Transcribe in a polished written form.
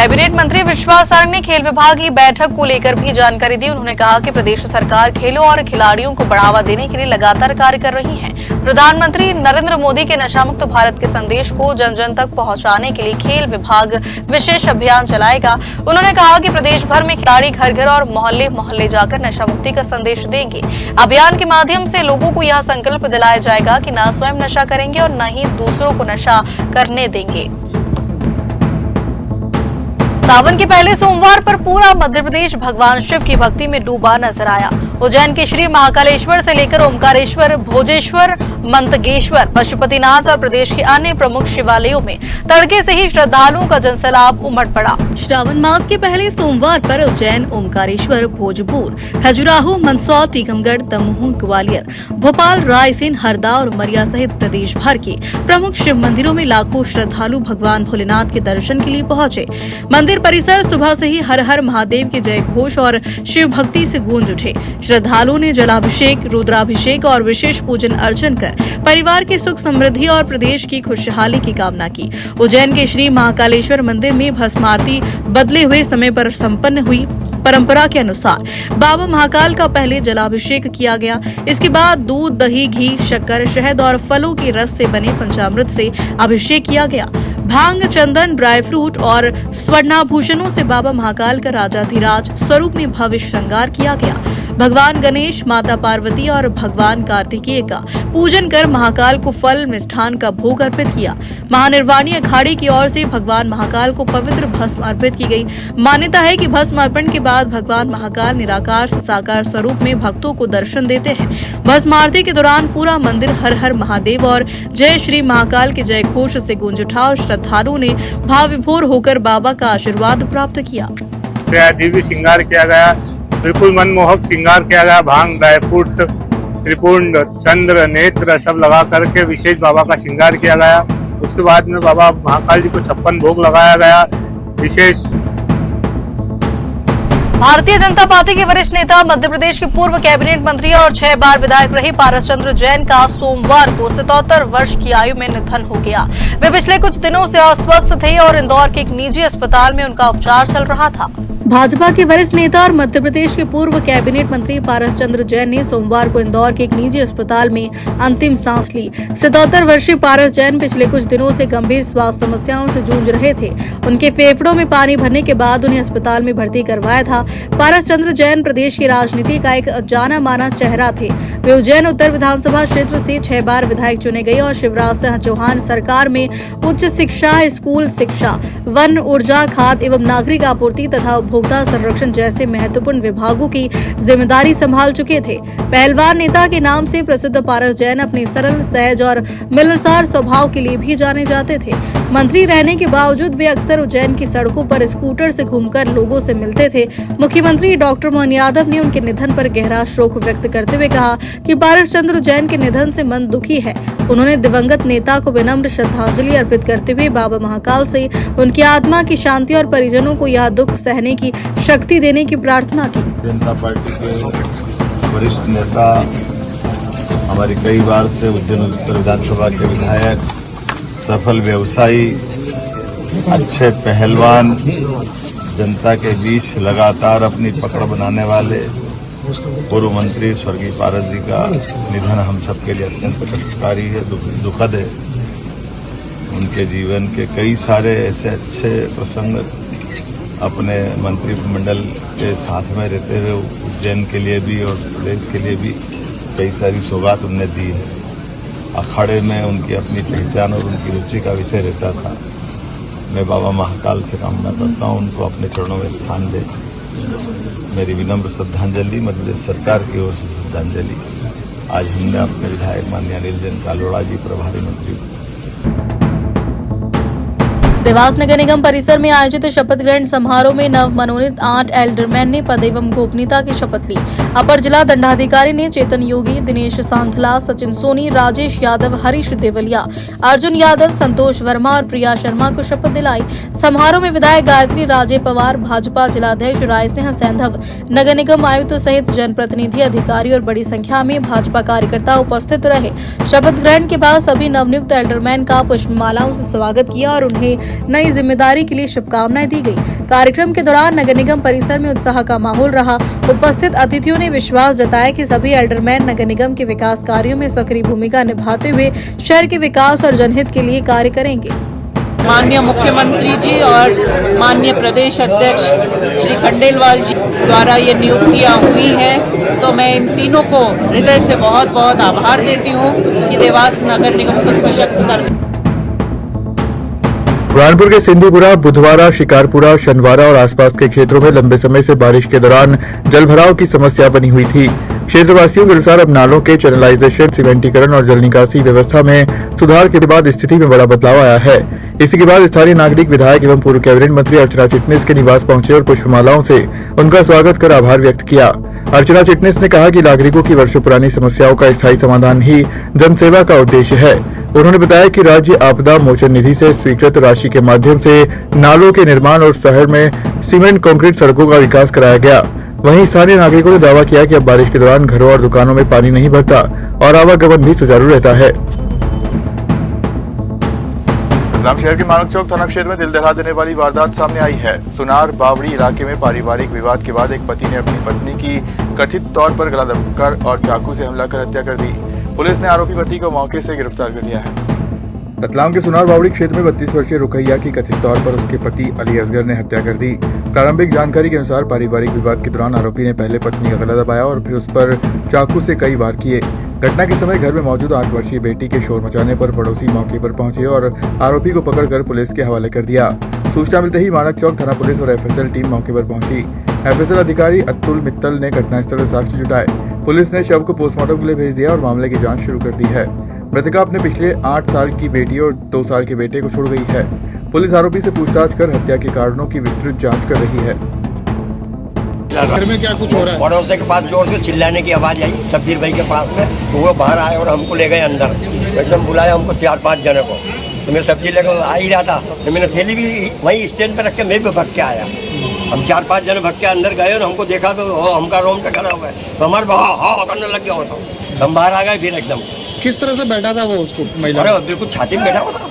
Cabinet मंत्री विश्वास सारंग ने खेल विभाग की बैठक को लेकर भी जानकारी दी। उन्होंने कहा कि प्रदेश सरकार खेलों और खिलाड़ियों को बढ़ावा देने के लिए लगातार कार्य कर रही है। प्रधानमंत्री नरेंद्र मोदी के नशा मुक्त भारत के संदेश को जन जन तक पहुंचाने के लिए खेल विभाग विशेष अभियान चलाएगा। उन्होंने कहा कि प्रदेश भर में खिलाड़ी घर घर और मोहल्ले मोहल्ले जाकर नशा मुक्ति का संदेश देंगे। अभियान के माध्यम से लोगों को यह संकल्प दिलाया जाएगा कि न स्वयं नशा करेंगे और न ही दूसरों को नशा करने देंगे। सावन के पहले सोमवार पर पूरा मध्य प्रदेश भगवान शिव की भक्ति में डूबा नजर आया। उज्जैन के श्री महाकालेश्वर से लेकर ओमकारेश्वर, भोजेश्वर, मंतगेश्वर, पशुपतिनाथ और प्रदेश के अन्य प्रमुख शिवालयों में तड़के से ही श्रद्धालुओं का जनसैलाब उमड़ पड़ा। श्रावण मास के पहले सोमवार पर उज्जैन, ओमकारेश्वर, भोजपुर, खजुराहो, मंदसौर, टीकमगढ़, दमोह, ग्वालियर, भोपाल, रायसेन, हरदा और उमरिया सहित प्रदेश भर के प्रमुख शिव मंदिरों में लाखों श्रद्धालु भगवान भोलेनाथ के दर्शन के लिए पहुंचे। मंदिर परिसर सुबह से ही हर हर महादेव के जय घोष और शिव भक्ति से गूंज उठे। श्रद्धालुओं ने जलाभिषेक, रुद्राभिषेक और विशेष पूजन अर्चन कर परिवार की सुख समृद्धि और प्रदेश की खुशहाली की कामना की। उज्जैन के श्री महाकालेश्वर मंदिर में भस्म आरती बदले हुए समय पर संपन्न हुई। परंपरा के अनुसार बाबा महाकाल का पहले जलाभिषेक किया गया। इसके बाद दूध, दही, घी, शक्कर, शहद और फलों के रस से बने पंचामृत से अभिषेक किया गया। भांग, चंदन, ड्राई फ्रूट और स्वर्णाभूषणों से बाबा महाकाल का राजाधिराज स्वरूप में भव्य श्रृंगार किया गया। भगवान गणेश, माता पार्वती और भगवान कार्तिकेय का पूजन कर महाकाल को फल मिष्ठान का भोग अर्पित किया। महानिर्वाणी अखाड़े की ओर से भगवान महाकाल को पवित्र भस्म अर्पित की गई। मान्यता है कि भस्म अर्पण के बाद भगवान महाकाल निराकार से साकार स्वरूप में भक्तों को दर्शन देते हैं। भस्म आरती के दौरान पूरा मंदिर हर हर महादेव और जय श्री महाकाल के जय घोष से गूंज उठा और श्रद्धालुओं ने भाव विभोर होकर बाबा का आशीर्वाद प्राप्त किया। दिव्य श्रृंगार किया गया, बिल्कुल मनमोहक श्रृंगार किया गया। भांग, ड्राई फ्रूट्स, त्रिपुंड, चंद्र, नेत्र सब लगा करके विशेष बाबा का श्रृंगार किया गया। उसके बाद में बाबा महाकाल जी को 56 भोग लगाया गया। विशेष भारतीय जनता पार्टी के वरिष्ठ नेता, मध्य प्रदेश के पूर्व कैबिनेट मंत्री और 6 बार विधायक रहे पारस चंद्र जैन का सोमवार को 77 वर्ष की आयु में निधन हो गया। वे पिछले कुछ दिनों से अस्वस्थ थे और इंदौर के एक निजी अस्पताल में उनका उपचार चल रहा था। भाजपा के वरिष्ठ नेता और मध्य प्रदेश के पूर्व कैबिनेट मंत्री पारस चंद्र जैन ने सोमवार को इंदौर के एक निजी अस्पताल में अंतिम सांस ली। 77 वर्षीय पारस जैन पिछले कुछ दिनों से गंभीर स्वास्थ्य समस्याओं से जूझ रहे थे। उनके फेफड़ों में पानी भरने के बाद उन्हें अस्पताल में भर्ती करवाया था। पारस चंद्र जैन प्रदेश की राजनीति का एक जाना माना चेहरा थे। वे उज्जैन उत्तर विधानसभा क्षेत्र से 6 बार विधायक चुने गए और शिवराज सिंह चौहान सरकार में उच्च शिक्षा, स्कूल शिक्षा, वन, ऊर्जा, खाद्य एवं नागरिक आपूर्ति तथा उपभोक्ता संरक्षण जैसे महत्वपूर्ण विभागों की जिम्मेदारी संभाल चुके थे। पहलवान नेता के नाम से प्रसिद्ध पारस जैन अपने सरल, सहज और मिलनसार स्वभाव के लिए भी जाने जाते थे। मंत्री रहने के बावजूद वे अक्सर उज्जैन की सड़कों पर स्कूटर से घूमकर लोगों से मिलते थे। मुख्यमंत्री डॉक्टर मोहन यादव ने उनके निधन पर गहरा शोक व्यक्त करते हुए कहा कि पारस चंद्र जैन के निधन से मन दुखी है। उन्होंने दिवंगत नेता को विनम्र श्रद्धांजलि अर्पित करते हुए बाबा महाकाल से उनकी आत्मा की शांति और परिजनों को यह दुख सहने की शक्ति देने की प्रार्थना की। जनता पार्टी के वरिष्ठ नेता, हमारी कई बार से उज्जैन उत्तर विधानसभा के विधायक, सफल व्यवसायी, अच्छे पहलवान, जनता के बीच लगातार अपनी पकड़ बनाने वाले पूर्व मंत्री स्वर्गीय पारस जी का निधन हम सबके लिए अत्यंत कष्टकारी है, दुखद है। उनके जीवन के कई सारे ऐसे अच्छे प्रसंग अपने मंत्रिमंडल के साथ में रहते हुए उज्जैन के लिए भी और प्रदेश के लिए भी कई सारी सौगात उन्हें दी है। अखाड़े में उनकी अपनी पहचान और उनकी रुचि का विषय रहता था। मैं बाबा महाकाल से कामना करता हूं उनको अपने चरणों में स्थान दे। मेरी विनम्र श्रद्धांजलि मध्य प्रदेश सरकार की ओर से श्रद्धांजलि। आज हमने अपने विधायक माननीय अनिल जैन कालोड़ा जी, प्रभारी मंत्री। देवास नगर निगम परिसर में आयोजित शपथ ग्रहण समारोह में नव मनोनीत 8 एल्डरमैन ने पद एवं गोपनीयता की शपथ ली। अपर जिला दंडाधिकारी ने चेतन योगी, दिनेश सांखला, सचिन सोनी, राजेश यादव, हरीश देवलिया, अर्जुन यादव, संतोष वर्मा और प्रिया शर्मा को शपथ दिलाई। समारोह में विधायक गायत्री राजे पवार, भाजपा जिलाध्यक्ष राय सिंह सैंधव, नगर निगम आयुक्त सहित जनप्रतिनिधि, अधिकारी और बड़ी संख्या में भाजपा कार्यकर्ता उपस्थित रहे। शपथ ग्रहण के बाद सभी नवनियुक्त एल्डरमैन का पुष्पमालाओं से स्वागत किया और उन्हें नई जिम्मेदारी के लिए शुभकामनाएं दी गई। कार्यक्रम के दौरान नगर निगम परिसर में उत्साह का माहौल रहा। उपस्थित अतिथियों ने विश्वास जताया कि सभी एल्डरमैन नगर निगम के विकास कार्यों में सक्रिय भूमिका निभाते हुए शहर के विकास और जनहित के लिए कार्य करेंगे। माननीय मुख्यमंत्री जी और माननीय प्रदेश अध्यक्ष श्री खंडेलवाल जी द्वारा ये नियुक्तियां हुई हैं, तो मैं इन तीनों को हृदय से बहुत बहुत आभार देती हूँ कि देवास नगर निगम को सशक्त करने। बुरहानपुर के सिंधीपुरा, बुधवारा, शिकारपुरा, शनवारा और आसपास के क्षेत्रों में लंबे समय से बारिश के दौरान जलभराव की समस्या बनी हुई थी। क्षेत्रवासियों के अनुसार अब नालों के चैनलाइजेशन, सीमेंटीकरण और जल निकासी व्यवस्था में सुधार के बाद स्थिति में बड़ा बदलाव आया है। इसी के बाद स्थानीय नागरिक, विधायक एवं पूर्व कैबिनेट मंत्री अर्चना चिटनिस के निवास पहुंचे और पुष्पमालाओं से उनका स्वागत कर आभार व्यक्त किया। अर्चना चिटनिस ने कहा कि नागरिकों की वर्षों पुरानी समस्याओं का स्थायी समाधान ही जनसेवा का उद्देश्य है। उन्होंने बताया कि राज्य आपदा मोचन निधि से स्वीकृत राशि के माध्यम से नालों के निर्माण और शहर में सीमेंट कंक्रीट सड़कों का विकास कराया गया। वहीं स्थानीय नागरिकों ने दावा किया कि अब बारिश के दौरान घरों और दुकानों में पानी नहीं भरता और आवागमन भी सुचारू रहता है। रतलाम शहर के मानक चौक थाना क्षेत्र में दिल दहला देने वाली वारदात सामने आई है। सुनार बावड़ी इलाके में पारिवारिक विवाद के बाद एक पति ने अपनी पत्नी की कथित तौर पर गला दबाकर और चाकू से हमला कर हत्या कर दी। पुलिस ने आरोपी पति को मौके से गिरफ्तार कर लिया है। रतलाम के सुनार बावड़ी क्षेत्र में 32 वर्षीय रुकैया की कथित तौर पर उसके पति अली असगर ने हत्या कर दी। प्रारंभिक जानकारी के अनुसार पारिवारिक विवाद के दौरान आरोपी ने पहले पत्नी का गला दबाया और फिर उस पर चाकू से कई वार किए। घटना के समय घर में मौजूद 8 वर्षीय बेटी के शोर मचाने पर पड़ोसी मौके पर पहुंचे और आरोपी को पकड़कर पुलिस के हवाले कर दिया। सूचना मिलते ही मानक चौक थाना पुलिस और एफएसएल टीम मौके पर पहुंची। एफएसएल अधिकारी अतुल मित्तल ने घटनास्थल से साक्ष्य जुटाए। पुलिस ने शव को पोस्टमार्टम के लिए भेज दिया और मामले की जांच शुरू कर दी है। मृतका अपने पिछले 8 साल की बेटी और 2 साल के बेटे को छोड़ गई है। पुलिस आरोपी से पूछताछ कर हत्या के कारणों की विस्तृत जांच कर रही है। घर में क्या कुछ हो रहा है? पड़ोसी के पास जोर से चिल्लाने की आवाज आई शब्बीर भाई के पास में, तो वो बाहर आए और हमको ले गए अंदर। एकदम बुलाया हमको 4-5 जने को, तो मैं सब्जी लेकर आ ही रहा था, तो मैंने थैली भी वहीं स्टैंड पर रख के मैं भी भग के आया। हम 4-5 जने भग के अंदर गए और हमको देखा तो हमका रोम खड़ा हुआ है, तो हमारे हाँ करने लग गया होता। हम बाहर आ गए फिर एकदम। किस तरह से बैठा था वो उसको महिला? अरे बिल्कुल छाती में बैठा हुआ था।